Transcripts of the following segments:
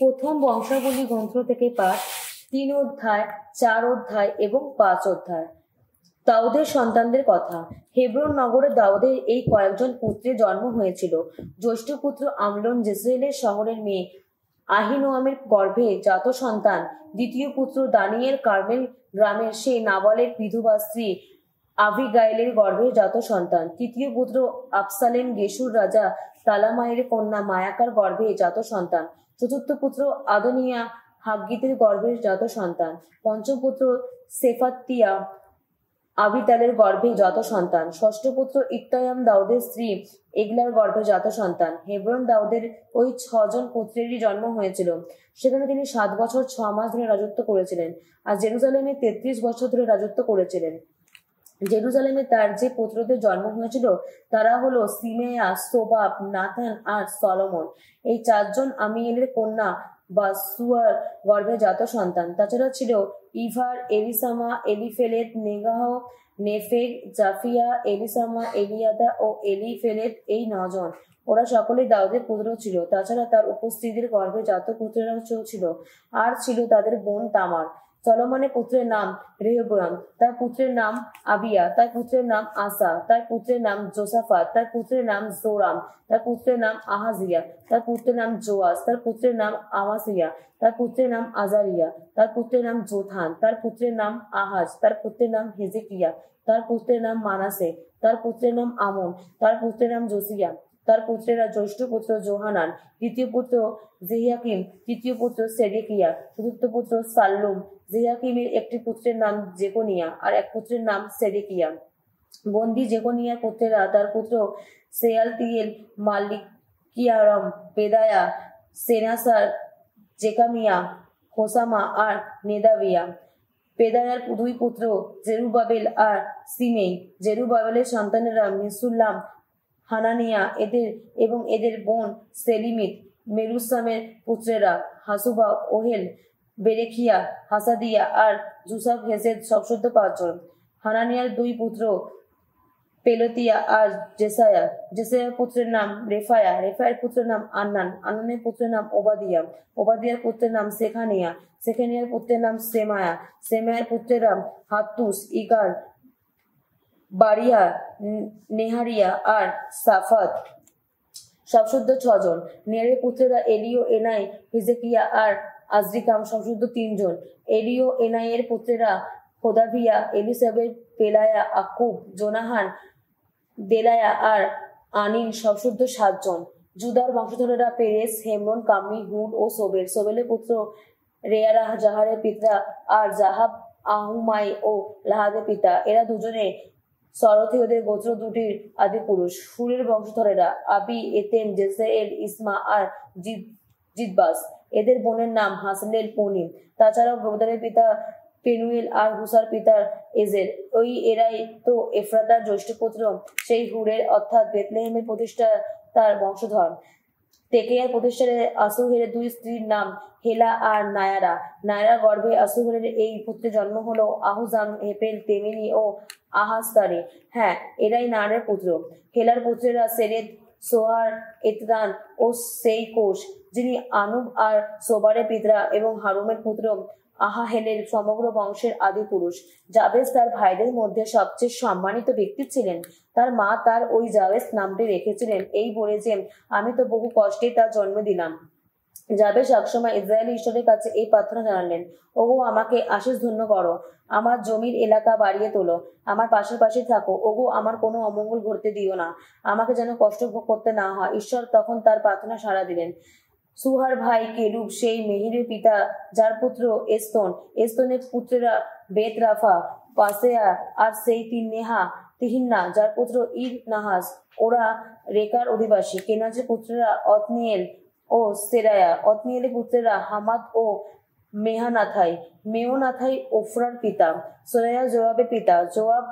প্রথম বংশাবলী গ্রন্থ থেকে পাঠ 3 অধ্যায়, 4 অধ্যায় এবং 5 অধ্যায়। দাউদের সন্তানদের কথা। হেব্রন নগরে দাউদের এই কয়েকজন পুত্রের জন্ম হয়েছিল। জ্যৈষ্ঠ পুত্র আমলন জেসরেলের শহরের মেয়ে আহিনোয়ামের গর্ভে জাত সন্তান। দ্বিতীয় পুত্র দানিয়েল কার্মেল গ্রামের সেই নাবালের বিধবা স্ত্রী আবিগাইলের গর্ভে জাত সন্তান। তৃতীয় পুত্র আবসালেম গেশুর রাজা তালামায়ের কন্যা মায়াকার গর্ভে জাত সন্তান। চতুর্থ পুত্র আদনিয়া হাগ্গিতের গর্ভে জাত সন্তান। পঞ্চম পুত্র সেফাতিয়া আবিতালের গর্ভে জাত সন্তান। ষষ্ঠ পুত্র ইত্তায়াম দাউদের স্ত্রী এগলার গর্ভে জাত সন্তান। হেব্রন দাউদের ওই 6 জন পুত্রেরই জন্ম হয়েছিল। সেখানে তিনি 7 বছর 6 মাস ধরে রাজত্ব করেছিলেন, আর জেরুজালেমে 33 বছর ধরে রাজত্ব করেছিলেন। জেরুজালেমে তার যে পুত্রদের জন্ম হয়েছিল তারা হলো সিমেয়া, সোবাব, নাথান আর সলোমন। এই 4 জন আমিয়েলের কন্যা বা সুয়ার গর্ভে জাত সন্তান। তাছাড়া ছিল ইভার, এলিসামা, এলিফেলেত, নেগাহ, নেফেগ, জাফিয়া, এলিসামা, এলিয়াদা ও এলিফেলেত, এই 9 জন। ওরা সকলেই দাউদের পুত্র ছিল। তাছাড়া তার উপস্থিতির গর্ভে জাত পুত্রেরাও ছিল, আর ছিল তাদের বোন তামার। সলোমনের পুত্রের নাম রেহবোয়াম, তার পুত্রের নাম আবিয়া, তার পুত্রের নাম আসা, তার পুত্রের নাম জোসাফাত, তার পুত্রের নাম জোরাম, তার পুত্রের নাম আহাজিয়া, তার পুত্রের নাম জোয়াস, তার পুত্রের নাম আমাসিয়া, তার পুত্রের নাম আজারিয়া, তার পুত্রের নাম জোথান, তার পুত্রের নাম আহাজ, তার পুত্রের নাম হেজেকিয়া, তার পুত্রের নাম মানাসে, তার পুত্রের নাম আমন, তার পুত্রের নাম জোসিয়া, তার পুত্রেরা জ্যৈষ্ঠ পুত্র জোহানান, দ্বিতীয় পুত্র জেহিয়াকিম, তৃতীয় পুত্র সেদেকিয়া, চতুর্থ পুত্র সাল্লুম। জেহিয়াকিমের একটি পুত্রের নাম জেকনিয়া আর এক পুত্রের নাম সেদেকিয়া। বন্দী জেকনিয়ার পুত্রেরা তার পুত্র সেয়ালতিয়েল, মালিকিয়ারম, পেদায়া, সেনাসার, জেকামিয়া, হোসামা আর নেদাবিয়া। পেদায়ার 2 পুত্র জেরুবাবেল আর সিমেই। জেরুবাবেলের সন্তানেরা মেসুল্লাম, হানানিয়া এবং এদের বোন সেলিমিত। মেরুসামের পুত্রেরা হাসুবা, ওহেল, বেরেখিয়া, হাসাদিয়া আর জুসাফ হেসেদ, সবশুদ্ধ 5 জন। হানানিয়ার 2 পুত্র পেলতিয়া আর জেসায়া। জেসায়ার পুত্রের নাম রেফায়া, রেফায়ের পুত্রের নাম আন্নান, আন্নানের পুত্রের নাম ওবাদিয়া, ওবাদিয়ার পুত্রের নাম সেখানিয়া, সেখানিয়ার পুত্রের নাম সেমায়া, সেমায়ার পুত্রেরা হাতুস, ইগার, বারিয়া, নেহারিয়া আর সাফাত, সবশুদ্ধ 6 জন। নেরের পুত্রেরা এলিও, এনাই, হিজেকিয়া আর আজরিকাম, সবশুদ্ধ 3 জন। এলিও এনাইয়ের পুত্রেরা হোদাভিয়া, এলিসাবের, পেলায়া, আকুব, জোনাহান, দেলায়া আর আনিন, সবশুদ্ধ 7 জন। জুদার বংশধরেরা পেরেস, হেমরন, কামি, হুড ও সোবেল। সোবেলের পুত্র রেয়ারা জাহারের পিতা আর জাহাব আহুমাই ও লাহাদের পিতা। এরা দুজনে সরথীয়দের গোত্র 2টির আদি পুরুষ। হুরের বংশধরেরা আবি, এতেম, জেসেএল, ইসমা আর জিদবাস। এদের বোনের নাম হাসলেল, পনিম। তাছাড়াও গোবদারের পিতা পেনুয়েল আর হুসার পিতার এজের। এরাই তো এফরাতার জ্যৈষ্ঠ পুত্র, সেই হুরের অর্থাৎ বেতলেহেমের প্রতিষ্ঠা তার বংশধর। তেকেয়ার প্রতিষ্ঠানে আসুহের 2 স্ত্রীর নাম হেলা আর নায়ারা। নায়ারা গর্ভে আসুহের এই পুত্রের জন্ম হলো আহুজাম, হেপেল, তেমিনি ও আহাস্তারে। হ্যাঁ, এরাই নায়ারের পুত্র। হেলার পুত্রেরা সেরেদ, সোহার, এতরান ও সেইকোশ, যিনি আনুব আর সোবারের পিতা এবং হারুমের পুত্র আহাহেলের সমগ্র বংশের আদি পুরুষ। জাবেজ তার ভাইদের মধ্যে সবচেয়ে সম্মানিত ব্যক্তি ছিলেন। তার মা তার ওই জাবেজ নামটি রেখেছিলেন এই বলে যে, আমি তো বহু কষ্টে তার জন্ম দিলাম। জাবেজ একসময় ইসরায়েলি ঈশ্বরের কাছে এই প্রার্থনা জানালেন, ওগো, আমাকে আশীষ ধন্য করো, আমার জমির এলাকা বাড়িয়ে তোলো, আমার পাশাপাশি থাকো। ওগো, আমার কোনো অমঙ্গল ঘটতে দিও না, আমাকে যেন কষ্ট ভোগ করতে না হয়। ঈশ্বর তখন তার প্রার্থনা সাড়া দিলেন। সুহার ভাই কেলুব সেই মেহিরের পিতা, যার পুত্র এস্তন। এস্তনের পুত্রেরা বেত রাফা, পাসেয়া আর সেই তিহিন্না, যার পুত্র ইর নাহাস। ওরা রেকার অধিবাসী। কেনাজের পুত্রেরা অতনিয়েল ও সেরায়া। অতনিয়েলের পুত্রেরা হামাদ ও মেহানাথাই। মেওনাথাই ওফরার পিতা। সোরায়া জোয়াবের পিতা। জোয়াব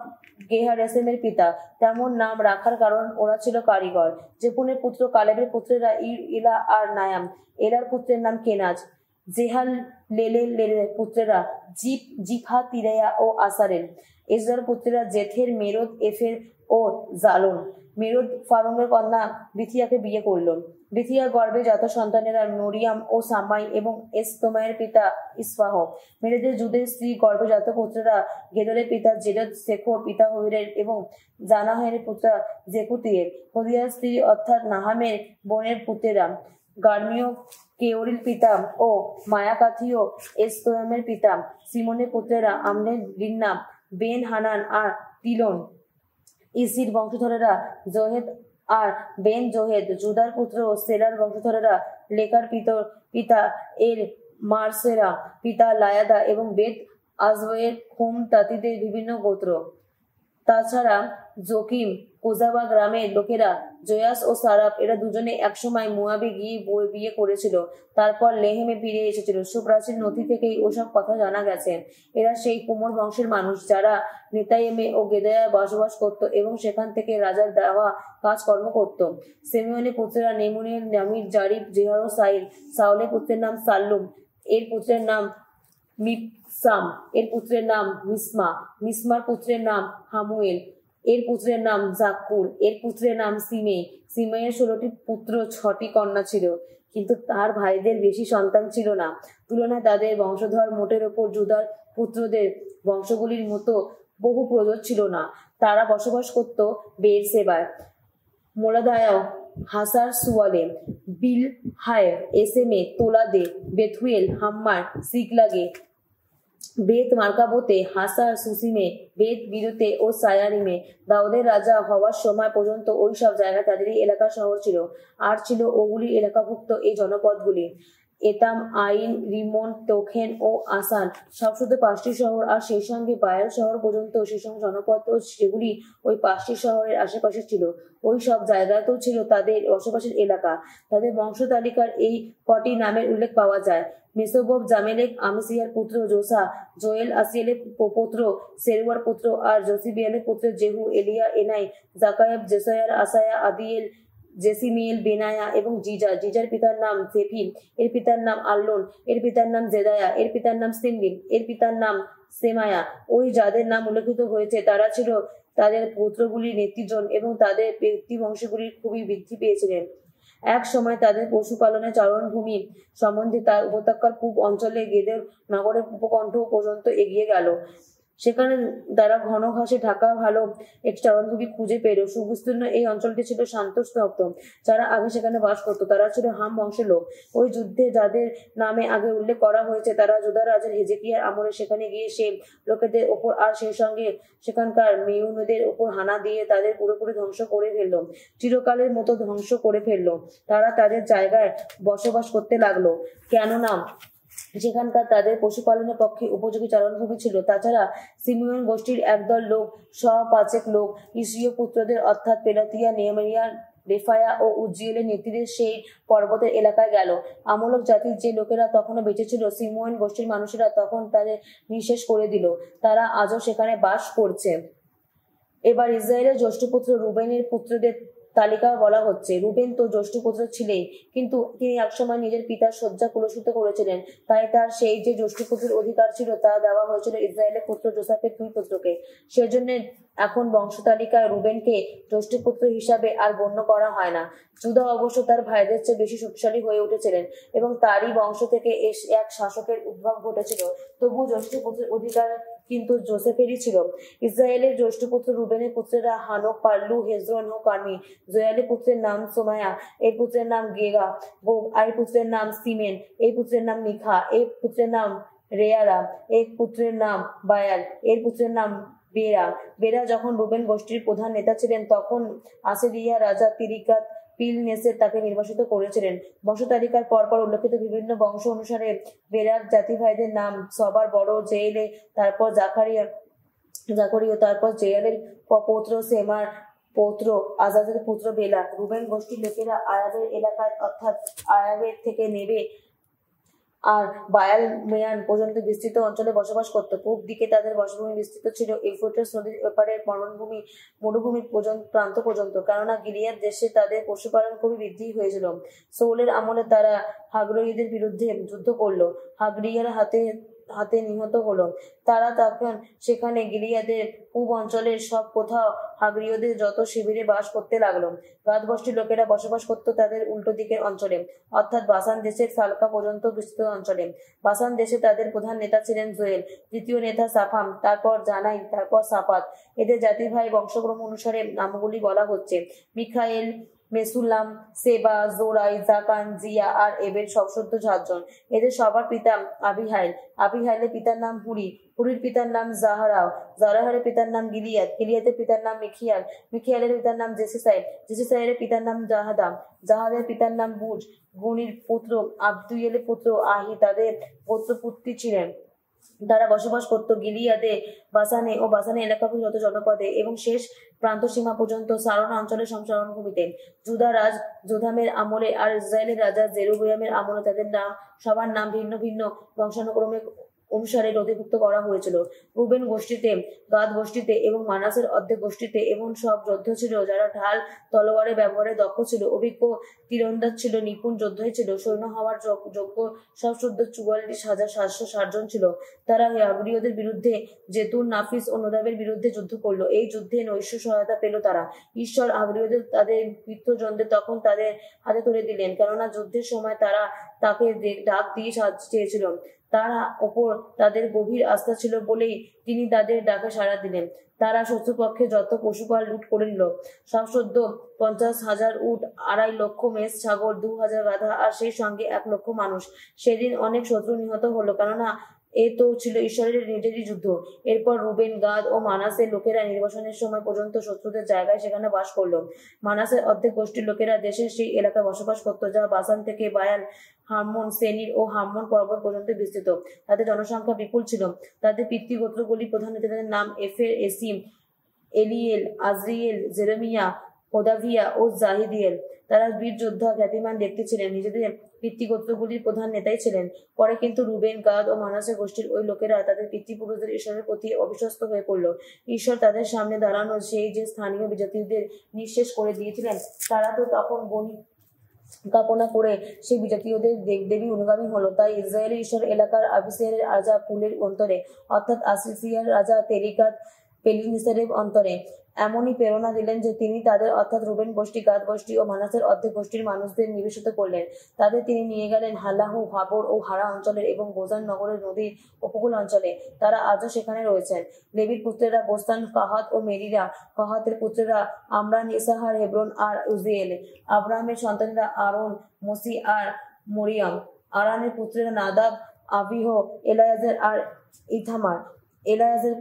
গেহারেসেমের পিতা। তেমন নাম রাখার কারণ ওরা ছিল কারিগর। জেফুনের পুত্র কালেবের পুত্রেরা ইলা আর নায়াম। এলার পুত্রের নাম কেনাজ। জেহাল লেলের পুত্রেরা জিফা, তিরায়া ও আসারেল। এজরার পুত্রেরা জেথের, মেরদ, এফের ও জালন। মেরদ ফারুমের কন্যা বিথিয়াকে বিয়ে করল। বিথিয়ার গর্ভে জাত সন্তানেরা নরিয়াম ও সামাই এবং এস্তোমায়ের পিতা ইসফাহ। মেরেদের যুদের স্ত্রী গর্ভজাত পুত্ররা গেদরের পিতা জেরদ, শেখর পিতা হইরের এবং জানাহের পুত্র জেকুতিয়ের। হদিয়ার স্ত্রী অর্থাৎ নাহামের বোনের পুত্রেরা গার্মীয় কেওরিল পিতা ও মায়াকাথীয় এস্তোয়ামের পিতা। সিমনের পুত্রেরা আমনের, রিন্না, বেন হানান আর তিলন। ইসির বংশধরেরা জোহেদ আর বেন জোহেদ। জুদার পুত্র সেলার বংশধরেরা লেকার পিতা এর মার্সেরা, পিতা লায়াদা এবং বেত আজওয়ের খুম তাতিদের বিভিন্ন গোত্র। তাছাড়া জকিম, কোজাবা গ্রামের লোকেরা জয়াস ও সারাপ, এরা দুজনে একসময় মুয়াবে গিয়ে বিয়ে করেছিল, তারপর লেহেমে ফিরে এসেছিল। সুপ্রাচীন নথি থেকেই ওসব কথা জানা গেছে। এরা সেই কুমোর বংশের মানুষ যারা নেতাইমে ও গেদায়ায় বসবাস করত এবং সেখান থেকে রাজার দেওয়া কাজকর্ম করত। সেমিয়নের পুত্রেরা নেমুনের, নামির, জারিফ, জেহর ও সাইল। সাউলের পুত্রের নাম সাল্লুম, এর পুত্রের নাম মিপসাম, এর পুত্রের নাম মিসমা, মিসমার পুত্রের নাম হামুয়েল, এর পুত্রের নাম জাক্কুর, এর পুত্রের নাম সিমে। সিমেয়ের 16টি পুত্র 6টি কন্যা ছিল, কিন্তু তার ভাইদের বেশি সন্তান ছিল না। তুলনায় তাদের বংশধর মোটের ওপর জুদার পুত্রদের বংশগুলির মতো বহু প্রজোর ছিল না। তারা বসবাস করত বেরসেবায়, মোলাদায়াও, হাসার সুয়ালে, বিল হায়, এসেমে, তোলাদে, বেথুয়েল, হাম্মার, সিকলাগে, বেত মার্কাবোতে, হাসার, সুসিমে, বেত বিরুতে ও সায়ারিমে। দাউদের রাজা হওয়ার সময় পর্যন্ত ওই সব জায়গায় তাদেরই এলাকা শহর ছিল। আর ছিল ওগুলি এলাকাভুক্ত এই জনপদগুলি: এতাম, আইন, রিমন, তোখেন ও আসান, সব শুধু 5টি শহর। আর সেই সঙ্গে বায়াল শহর পর্যন্ত সেসব জনপদ ও সেগুলি ওই 5টি শহরের আশেপাশে ছিল। ওই সব জায়গাতেও ছিল তাদের বসবাসের এলাকা। তাদের বংশ তালিকার এই কটি নামের উল্লেখ পাওয়া যায়: মেসোবব জামেলেক, আমিসিয়ার পুত্র জোসা, জোয়েল আসিয়েলের পুত্র, সেরুয়ার পুত্র, আর জোসিবিয়ালের পুত্র জেহু, এলিয়া, এনাই, জাকায়াব, জেসায়ার, আসায়া, আদিয়েল, জেসিমিয়েল, বেনায়া এবং জিজা। জিজার পিতার নাম সেফিম, এর পিতার নাম আল্লোন, এর পিতার নাম জেদায়া, এর পিতার নাম সিমবিম, এর পিতার নাম সেমায়া। ওই যাদের নাম উল্লেখিত হয়েছে তারা ছিল তাদের পুত্রগুলির নেতৃজন এবং তাদের ব্যক্তিবংশগুলির খুবই বৃদ্ধি পেয়েছিলেন। এক সময় তাদের পশুপালনের চারণভূমি সম্বন্ধে তার উপত্যকার পূব অঞ্চলে গেদের নগরের উপকণ্ঠ পর্যন্ত এগিয়ে গেল। সেখানে তারা ঘন ঘাসে ঢাকা ভালো একটি চারণভূমি খুঁজে পেল। সুবিস্তীর্ণ এই অঞ্চলটি ছিল শান্ত স্তব্ধ। যারা আগে সেখানে বাস করত তারা ছিল হাম বংশের লোক। ওই যুদ্ধে যাদের নামে আগে উল্লেখ করা হয়েছে তারা জুদা রাজার হেজেকিয়ার আমলে সেখানে গিয়ে সে লোকেদের ওপর আর সেই সঙ্গে সেখানকার মেয়ুনদের ওপর হানা দিয়ে তাদের পুরোপুরি ধ্বংস করে ফেললো, চিরকালের মতো ধ্বংস করে ফেললো। তারা তাদের জায়গায় বসবাস করতে লাগলো, কেননা যেখানকার তাদের পশুপালনের পক্ষে উপযোগী চারণভূমি ছিল। তাছাড়া সিমিয়ন গোষ্ঠীর একদল লোক, 5 লোক, ইসরীয় পুত্রদের অর্থাৎ পেলাতিয়া, নেহেমিয়া, রেফায়া ও উজ্জিয়েলের নেতৃত্বে সেই পর্বতের এলাকায় গেল। আমলক জাতির যে লোকেরা তখনও বেঁচে ছিল, সিমিয়ন গোষ্ঠীর মানুষেরা তখন তাদের নিঃশেষ করে দিল। তারা আজও সেখানে বাস করছে। এবার ইসরায়েলের জ্যেষ্ঠ পুত্র রুবেনের পুত্রদের তালিকা বলা হচ্ছে। রুবেন তো জ্যেষ্ঠ পুত্র ছিলেই, কিন্তু তিনি একসময় নিজের পিতার শয্যা কুলসিত করেছিলেন, তাই তার সেই যে জ্যেষ্ঠ পুত্রের অধিকার ছিল তা দেওয়া হয়েছিল ইসরায়েলের পুত্র জোসেফের 2 পুত্রকে। সেজন্য এখন বংশ তালিকায় রুবেনকে জ্যেষ্ঠ পুত্র হিসাবে আর গণ্য করা হয় না। জুদা অবশ্য তার ভাইদের চেয়ে বেশি শক্তিশালী হয়ে উঠেছিলেন এবং তারই বংশ থেকে এক শাসকের উদ্ভব ঘটেছিল। তবু জ্যেষ্ঠ পুত্রের অধিকার কিন্তু জোসেফেরই ছিল। ইসরায়েলের জ্যেষ্ঠ পুত্র রুবেনের পুত্রেরা হানক, পাল্লু, হেজরন ও কার্মি। জয়ালের পুত্রের নাম সোমায়া, এর পুত্রের নাম গেগা, আর পুত্রের নাম সিমেন, এই পুত্রের নাম মিখা, এর পুত্রের নাম রেয়ারা, এর পুত্রের নাম বায়াল, এর পুত্রের নাম বেরা। বেরা যখন রুবেন গোষ্ঠীর প্রধান নেতা ছিলেন তখন আসিরিয়া রাজা তিরিকাত পিলনেসের তাকে নির্বাসিত করেছিলেন। বংশ তালিকার পরপর উল্লেখিত বিভিন্ন বংশ অনুসারে বেরার জাতিভাইদের নাম: সবার বড় জেয়েলে, তারপর জাকরিয়, তারপর জেয়ালের পৌত্র সেমার পৌত্র আজাদের পুত্র বেলা। রুবেন গোষ্ঠীর লোকেরা আয়াবের এলাকায় অর্থাৎ আয়াবের থেকে নেবে আর বায়াল মেয়ান পর্যন্ত বিস্তৃত অঞ্চলে বসবাস করত। পূব দিকে তাদের বসভূমি বিস্তৃত ছিল ইউফ্রেটিস নদীর এপারের মরুভূমির প্রান্ত পর্যন্ত, কেননা গিলিয়াদ দেশে তাদের পশুপালন খুবই বৃদ্ধি হয়েছিল। সৌলের আমলে তারা হাগ্রীয়দের বিরুদ্ধে যুদ্ধ করল। হাগ্রীয়রা হাতে হাতে নিহত হলো। তারা তখন সেখানে গিলিয়াদের পূর্ব অঞ্চলের সব কোথাও হাগরীয়দের যত শিবিরে বাস করতে লাগলো। গাদ গোষ্ঠীর লোকেরা বসবাস করত তাদের উল্টো দিকের অঞ্চলে, অর্থাৎ বাসান দেশের সালকা পর্যন্ত বিস্তৃত অঞ্চলে। বাসান দেশে তাদের প্রধান নেতা ছিলেন জোয়েল, দ্বিতীয় নেতা সাফাম, তারপর জানাই, তারপর সাফাত। এদের জাতির ভাই বংশক্রম অনুসারে নামগুলি বলা হচ্ছে: মিখাইল, মেসুলাম, সেবা, জোরাই, জাকান, জিয়া আর এবের সবসদ্য 7 জন। এদের সবার পিতা আবিহাইল। আবিহাইলের পিতার নাম হুরি। হুরির পিতার নাম জাহারাও। জারাহারের পিতার নাম গিলিয়াদ। গিলিয়াদের পিতার নাম মিখিয়াল। মিখিয়ালের পিতার নাম জেসিসাই। জেসিসাইয়ের পিতার নাম জাহাদাম। জাহাদের পিতার নাম বুজ। গুনির পুত্র আবদুয়েলের পুত্র আহি তাদের গোত্রপুত্রী ছিলেন। তারা বসবাস করত গিলিয়াদে, বাসানে ও বাসানে এলাকাভুক্ত যত জনপদে এবং শেষ প্রান্তসীমা পর্যন্ত সারন অঞ্চলের সমশরণভূমিতে। জুদা রাজ যোধামের আমলে আর ইসরায়েলের রাজা জেরুবিয়ামের আমলে তাদের নাম সবার নাম ভিন্ন ভিন্ন বংশানুক্রমে অনুসারে নথিভুক্ত করা হয়েছিল। রুবেন গোষ্ঠীতে, গাদ গোষ্ঠীতে এবং মানাসের অর্ধেক গোষ্ঠীতে এমন সব যোদ্ধা ছিল যারা ঢাল তলোয়ারের ব্যবহারে দক্ষ ছিল, অভিজ্ঞ তীরন্দাজ ছিল, নিপুণ যোদ্ধাই ছিল। সৈন্য হওয়ার যোগ্য সশ্রদ্ধ 44,760 জন ছিল। তারা হাগরীয়দের বিরুদ্ধে জেতুন, নাফিস ও নোদাবের বিরুদ্ধে যুদ্ধ করলো। এই যুদ্ধে নৈশ সহায়তা পেল তারা। ঈশ্বর হাগরীয়দের তাদের মিত্রজনদের তখন তাদের হাতে তুলে দিলেন, কেননা যুদ্ধের সময় তারা তাকে ডাক দিয়ে সাহায্য চেয়েছিল। তারা ওপর তাদের গভীর আস্থা ছিল বলেই তিনি তাদের ডাকে সাড়া দিলেন। তারা শত্রুপক্ষে যত পশুপাল লুট করে নিল, সবসদ্য 50,000 উট, 2.5 লক্ষ মেষ ছাগল, 2,000 গাধা আর সেই সঙ্গে 1 লক্ষ মানুষ। সেদিন অনেক শত্রু নিহত হলো, কেননা এ তো ছিল ঈশ্বরের নিজেরই যুদ্ধ। এরপর রুবেন, গাদ ও মানাসের লোকেরা নির্বাসনের সময় পর্যন্ত শত্রুদের জায়গায় সেখানে বাস করলো। মানাসের অর্ধেক গোষ্ঠীর লোকেরা দেশের সেই এলাকায় বসবাস করত যা বাসান থেকে বায়াল, হারমোন, সেনির ও হারমোন পর্বত পর্যন্ত বিস্তৃত। তাদের জনসংখ্যা বিপুল ছিল। তাদের পিতৃগোত্রগুলি প্রধান নেতাদের নাম এফের, এসিম, এলিয়েল, আজরিয়েল, জেরেমিয়া, হোদাভিয়া ও জাহিদিয়েল। তারা বীর যোদ্ধা, খ্যাতিমান ব্যক্তি ছিলেন, নিজেদের পিতৃগোত্রগুলির প্রধান নেতাই ছিলেন। পরে কিন্তু রুবেন, গাদ ও মানাসে গোষ্ঠীর ওই লোকেরা তাদের পিতৃপুরুষদের ঈশ্বরের প্রতি অবিশ্বস্ত হয়ে পড়ল। ঈশ্বর তাদের সামনে দাঁড়ানো সেই যে স্থানীয় বিজাতিদের নিঃশেষ করে দিয়েছিলেন, তারা তো তখন বনি কাপনা করে সেই বিজাতীয়দের দেবদেবী অনুগামী হলো। তাই ইসরায়েলের ঈশ্বর এলাকার আবিসের রাজা পুলের অন্তরে, অর্থাৎ আসিসিয়ার রাজা তেরিকাত পেলিনিসারের অন্তরে এমনই প্রেরণা দিলেন যে তিনি তাদের অর্থাৎ রুবেন গোষ্ঠী, গাদ গোষ্ঠী ও মানাসের অর্ধেক গোষ্ঠীর মানুষদের নিবেশিত করলেন। তাদের তিনি নিয়ে গেলেন হালাহু, হাবর ও হারা অঞ্চলের এবং গোজান নগরের নদীর উপকূল অঞ্চলে। তারা আজও সেখানে রয়েছেন। লেবীর পুত্রেরা গোস্তান, কাহাত ও মেরিরা। কাহাতের পুত্রেরা আমরান, ইসাহার, হেব্রন আর উজিয়েল। আব্রাহামের সন্তানেরা আরন, মসি আর মরিয়ম। আরানের পুত্রেরা নাদাব, আবিহ, এলায়াজের আর ইথামার। এলায়াজের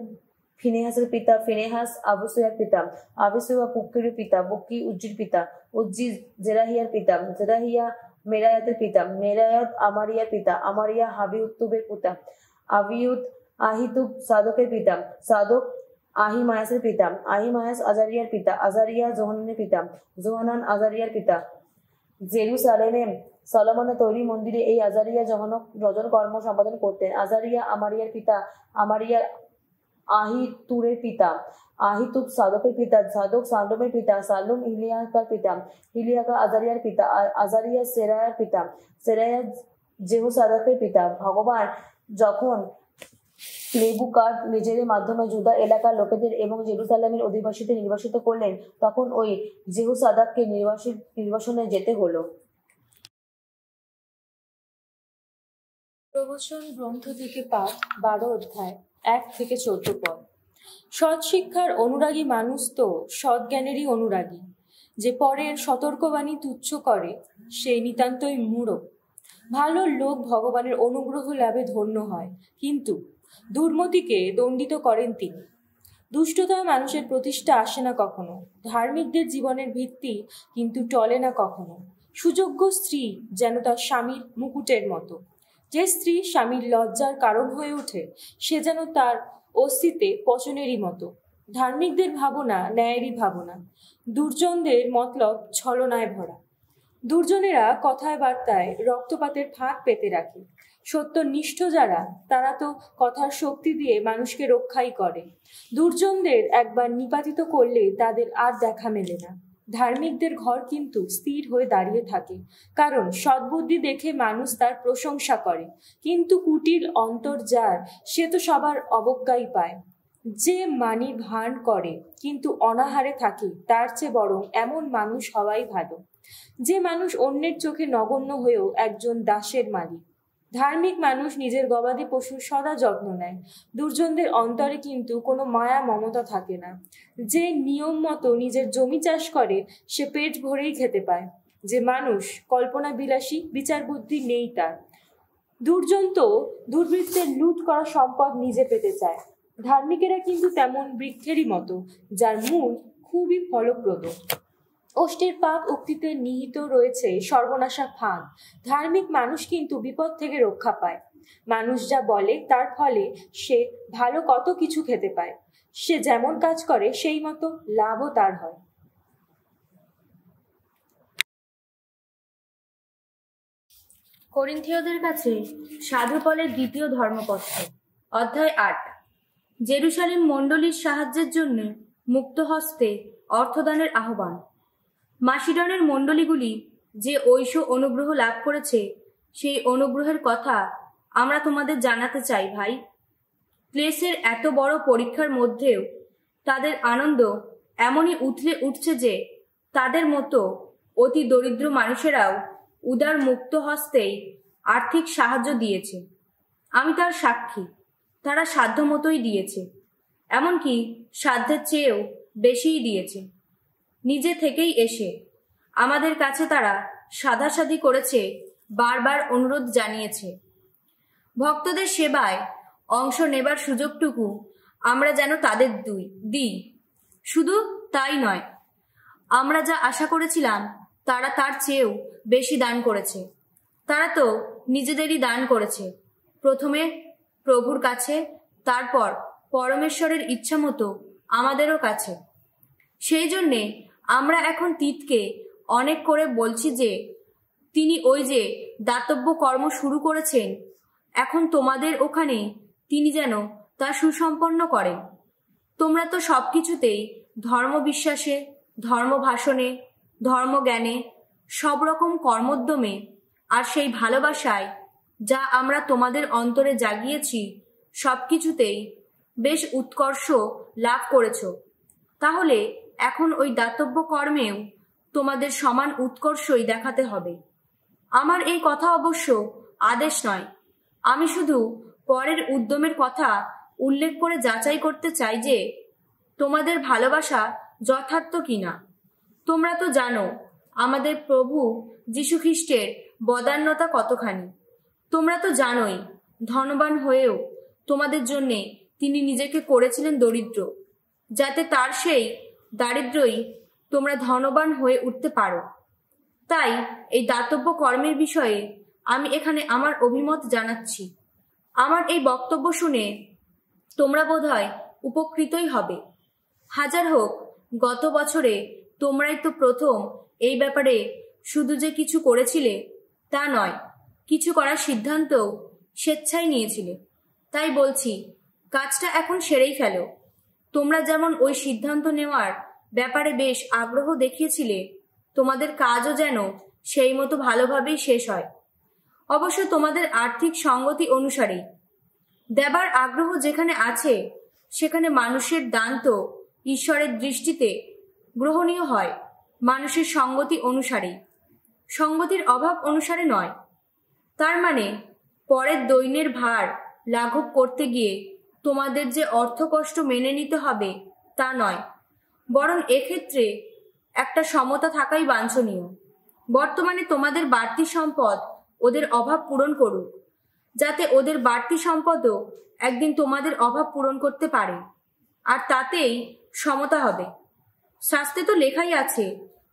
ফিনেহাসের পিতা, ফিনেহাস আবুসুয়ার পিতা, আবিসুয়া বুক্কির পিতা, বুক্কি উজ্জির পিতা, উজ্জি জেরাহিয়ার পিতা, জেরাহিয়া মেরায়াতের পিতা, মেরায়াত আমারিয়ার পিতা, আমারিয়া হাবিউতুবের পিতা, আবিউত আহিতুব সাদকের পিতা, সাদক আহিমায়াসের পিতা, আহিমায়াস আজারিয়ার পিতা, আজারিয়া জোহানানের পিতা, জোহানান আজারিয়ার পিতা। জেরুসালেমে সলোমনের তৈরি মন্দিরে এই আজারিয়া যজন কর্ম সম্পাদন করতেন। আজারিয়া আমারিয়ার পিতা, আমারিয়া আহিতুরের পিতা, আহিতুব সাদকের পিতা, সাদক সালুমের পিতা, সালুম ইলিয়াকার পিতা, ইলিয়াকা আজারিয়ার পিতা, আজারিয়া সেরায়ার পিতা, সেরায়া জেহুসাদাকের পিতা। ভগবান যখন লেবুকার নিজের মাধ্যমে জুদা এলাকার লোকেদের এবং জেরুসালেমের অধিবাসীদের নির্বাসিত করলেন, তখন ওই জেহুসাদাককে নির্বাসনে যেতে হলো। প্রবচন গ্রন্থ থেকে পাঠ, 12 অধ্যায়, 1 থেকে 14 পদ। সৎ শিক্ষার অনুরাগী মানুষ তো সৎ জ্ঞানেরই অনুরাগী। যে পরের সতর্কবাণী তুচ্ছ করে সেই নিতান্তই মূঢ়। ভালো লোক ভগবানের অনুগ্রহ লাভে ধন্য হয়, কিন্তু দুর্মতিকে দণ্ডিত করেন তিনি। দুষ্টতায় মানুষের প্রতিষ্ঠা আসে না কখনো, ধার্মিকদের জীবনের ভিত্তি কিন্তু টলে না কখনো। সুযোগ্য স্ত্রী যেন তার স্বামীর মুকুটের মতো। যে স্ত্রী স্বামীর লজ্জার কারণ হয়ে ওঠে, সে যেন তার অস্তিত্বে পচনেরই মতো। ধার্মিকদের ভাবনা ন্যায়েরই ভাবনা, দুর্জনদের মতলব ছলনায় ভরা। দুর্জনেরা কথায় বার্তায় রক্তপাতের ফাঁক পেতে রাখে। সত্যনিষ্ঠ যারা, তারা তো কথার শক্তি দিয়ে মানুষকে রক্ষাই করে। দুর্জনদের একবার নিপাতিত করলে তাদের আর দেখা মেলে না। ধার্মিকদের ঘর কিন্তু স্থির হয়ে দাঁড়িয়ে থাকে, কারণ সদ্বুদ্ধি দেখে মানুষ তার প্রশংসা করে। কিন্তু কুটিল অন্তর যার, সে তো সবার অবজ্ঞাই পায়। যে মানি ভান করে কিন্তু অনাহারে থাকে, তার চেয়ে বরং এমন মানুষ হওয়াই ভালো। যে মানুষ অন্যের চোখে নগণ্য হয়েও একজন দাসের মালিক। ধার্মিক মানুষ নিজের গবাদি পশুর সদা যত্ন নেয়। দুর্জনদের অন্তরে কিন্তু কোনো মায়া মমতা থাকে না। যে নিয়ম মতো নিজের জমি চাষ করে, সে পেট ভরেই খেতে পায়। যে মানুষ কল্পনা বিলাসী, বিচার বুদ্ধি নেই তার। দুর্জন তো দুর্বৃত্তের লুট করা সম্পদ নিজে পেতে চায়। ধার্মিকেরা কিন্তু তেমন বৃক্ষেরই মতো, যার মূল খুবই ফলপ্রদ। অষ্টের পাক উক্তিতে নিহিত রয়েছে সর্বনাশা ফাঁদ। ধার্মিক মানুষ কিন্তু বিপদ থেকে রক্ষা পায়। মানুষ যা বলে তার ফলে সে ভালো কত কিছু খেতে পায়। সে যেমন কাজ করে সেই মতো লাভও তার হয়। করিন্থীয়দের কাছে সাধু পলের দ্বিতীয় ধর্মপত্র, অধ্যায় 8। জেরুসালেম মণ্ডলীর সাহায্যের জন্য মুক্ত হস্তে অর্থদানের আহ্বান। মাসিডনের মণ্ডলীগুলি যে ঐশ্য অনুগ্রহ লাভ করেছে, সেই অনুগ্রহের কথা আমরা তোমাদের জানাতে চাই ভাই। ক্লেশের এত বড় পরীক্ষার মধ্যেও তাদের আনন্দ এমনই উথলে উঠছে যে তাদের মতো অতি দরিদ্র মানুষেরাও উদার মুক্ত হস্তেই আর্থিক সাহায্য দিয়েছে। আমি তার সাক্ষী। তারা সাধ্য মতোই দিয়েছে, এমনকি সাধ্যের চেয়েও বেশিই দিয়েছে। নিজে থেকেই এসে আমাদের কাছে তারা সাধাসাধি করেছে, বারবার অনুরোধ জানিয়েছে। ভক্তদের সেবায় অংশ নেবার সুযোগটুকু আমরা যেন তাদের দিই। শুধু তাই নয়, আমরা যা আশা করেছিলাম তারা তার চেয়েও বেশি দান করেছে। তারা তো নিজেদেরই দান করেছে, প্রথমে প্রভুর কাছে, তারপর পরমেশ্বরের ইচ্ছা মতো আমাদেরও কাছে। সেই জন্যে আমরা এখন তিতকে অনেক করে বলছি যে তিনি ওই যে দাতব্য কর্ম শুরু করেছেন, এখন তোমাদের ওখানে তিনি যেন তা সুসম্পন্ন করেন। তোমরা তো সব কিছুতেই ধর্মবিশ্বাসে, ধর্মভাষণে, ধর্মজ্ঞানে, সব রকম কর্মোদ্যমে আর সেই ভালোবাসায় যা আমরা তোমাদের অন্তরে জাগিয়েছি, সব কিছুতেই বেশ উৎকর্ষ লাভ করেছ। তাহলে এখন ওই দাতব্য কর্মেও তোমাদের সমান উৎকর্ষই দেখাতে হবে। আমার এই কথা অবশ্য আদেশ নয়, আমি শুধু পরের উদ্যমের কথা উল্লেখ করে যাচাই করতে চাই যে তোমাদের ভালোবাসা যথার্থ কিনা। তোমরা তো জানো আমাদের প্রভু যীশুখ্রিস্টের বদান্যতা কতখানি। তোমরা তো জানোই ধনবান হয়েও তোমাদের জন্যে তিনি নিজেকে করেছিলেন দরিদ্র, যাতে তার সেই দারিদ্র্যই তোমরা ধনবান হয়ে উঠতে পারো। তাই এই দাতব্য কর্মের বিষয়ে আমি এখানে আমার অভিমত জানাচ্ছি। আমার এই বক্তব্য শুনে তোমরা বোধহয় উপকৃতই হবে। হাজার হোক, গত বছরে তোমরাই তো প্রথম এই ব্যাপারে শুধু যে কিছু করেছিলে তা নয়, কিছু করার সিদ্ধান্ত স্বেচ্ছায় নিয়েছিলে। তাই বলছি, কাজটা এখন সেরেই ফেলো। তোমরা যেমন ওই সিদ্ধান্ত নেওয়ার ব্যাপারে বেশ আগ্রহ দেখিয়েছিলে, তোমাদের কাজও যেন সেই মতো ভালোভাবেই শেষ হয়। অবশ্য তোমাদের আর্থিক সঙ্গতি অনুসারেই। দেবার আগ্রহ যেখানে আছে, সেখানে মানুষের দান তো ঈশ্বরের দৃষ্টিতে গ্রহণীয় হয় মানুষের সঙ্গতি অনুসারেই, সঙ্গতির অভাব অনুসারে নয়। তার মানে পরের দৈন্যের ভার লাঘব করতে গিয়ে তোমাদের যে অর্থকষ্ট মেনে নিতে হবে তা নয়, বরং এক্ষেত্রে একটা সমতা থাকাই বাঞ্ছনীয়। বর্তমানে তোমাদের বাড়তি সম্পদ ওদের অভাব পূরণ করুক, যাতে ওদের বাড়তি সম্পদও একদিন তোমাদের অভাব পূরণ করতে পারে, আর তাতেই সমতা হবে। শাস্ত্রে তো লেখাই আছে,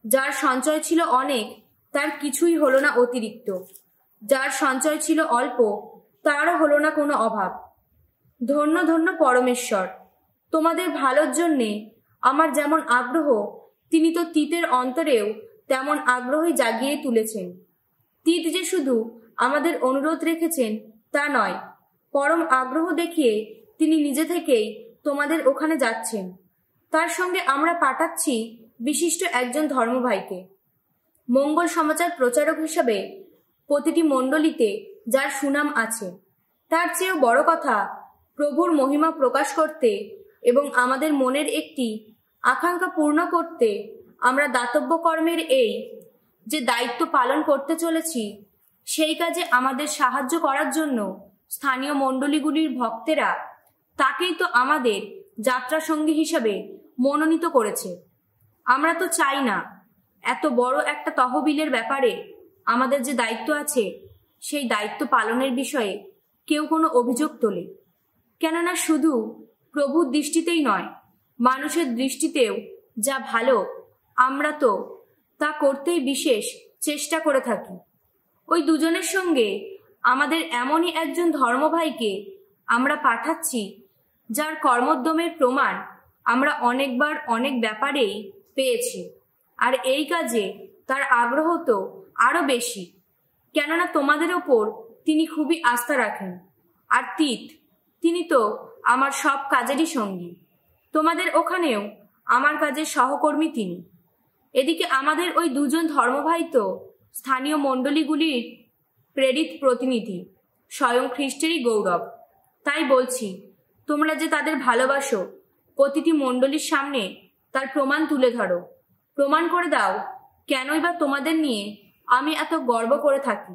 যার সঞ্চয় ছিল অনেক তার কিছুই হলো না অতিরিক্ত, যার সঞ্চয় ছিল অল্প তারও হলো না কোনো অভাব। ধন্য ধন্য পরমেশ্বর, তোমাদের ভালোর জন্যে আমার যেমন আগ্রহ, তিনি তো তিতের অন্তরেও তেমন আগ্রহই জাগিয়ে তুলেছেন। তিত যে শুধু আমাদের অনুরোধ রেখেছেন তা নয়, পরম আগ্রহ দেখিয়ে তিনি নিজে থেকেই তোমাদের ওখানে যাচ্ছেন। তার সঙ্গে আমরা পাঠাচ্ছি বিশিষ্ট একজন ধর্মভাইকে। মঙ্গল সমাচার প্রচারক হিসাবে প্রতিটি মণ্ডলীতে যার সুনাম আছে, তার চেয়েও বড় কথা প্রভুর মহিমা প্রকাশ করতে এবং আমাদের মনের একটি আকাঙ্ক্ষা পূর্ণ করতে আমরা দাতব্য কর্মের এই যে দায়িত্ব পালন করতে চলেছি, সেই কাজে আমাদের সাহায্য করার জন্য স্থানীয় মণ্ডলীগুলির ভক্তেরা তাকেই তো আমাদের যাত্রা সঙ্গী হিসাবে মনোনীত করেছে। আমরা তো চাই না এত বড় একটা তহবিলের ব্যাপারে আমাদের যে দায়িত্ব আছে, সেই দায়িত্ব পালনের বিষয়ে কেউ কোনো অভিযোগ তোলে। কেননা শুধু প্রভুর দৃষ্টিতেই নয়, মানুষের দৃষ্টিতেও যা ভালো আমরা তো তা করতেই বিশেষ চেষ্টা করে থাকি। ওই দুজনের সঙ্গে আমাদের এমনই একজন ধর্মভাইকে আমরা পাঠাচ্ছি, যার কর্মোদ্যমের প্রমাণ আমরা অনেকবার অনেক ব্যাপারেই পেয়েছি। আর এই কাজে তার আগ্রহ তো আরও বেশি, কেননা তোমাদের ওপর তিনি খুবই আস্থা রাখেন। আর তিনি তো আমার সব কাজেরই সঙ্গী। তোমাদের ওখানেও আমার কাজের সহকর্মী তিনি। এদিকে আমাদের ওই দুজন ধর্মভাই তো স্থানীয় মণ্ডলীগুলির প্রেরিত প্রতিনিধি, স্বয়ং খ্রিস্টেরই গৌরব। তাই বলছি, তোমরা যে তাদের ভালোবাসো, প্রতিটি মণ্ডলীর সামনে তার প্রমাণ তুলে ধরো। প্রমাণ করে দাও কেনই বা তোমাদের নিয়ে আমি এত গর্ব করে থাকি।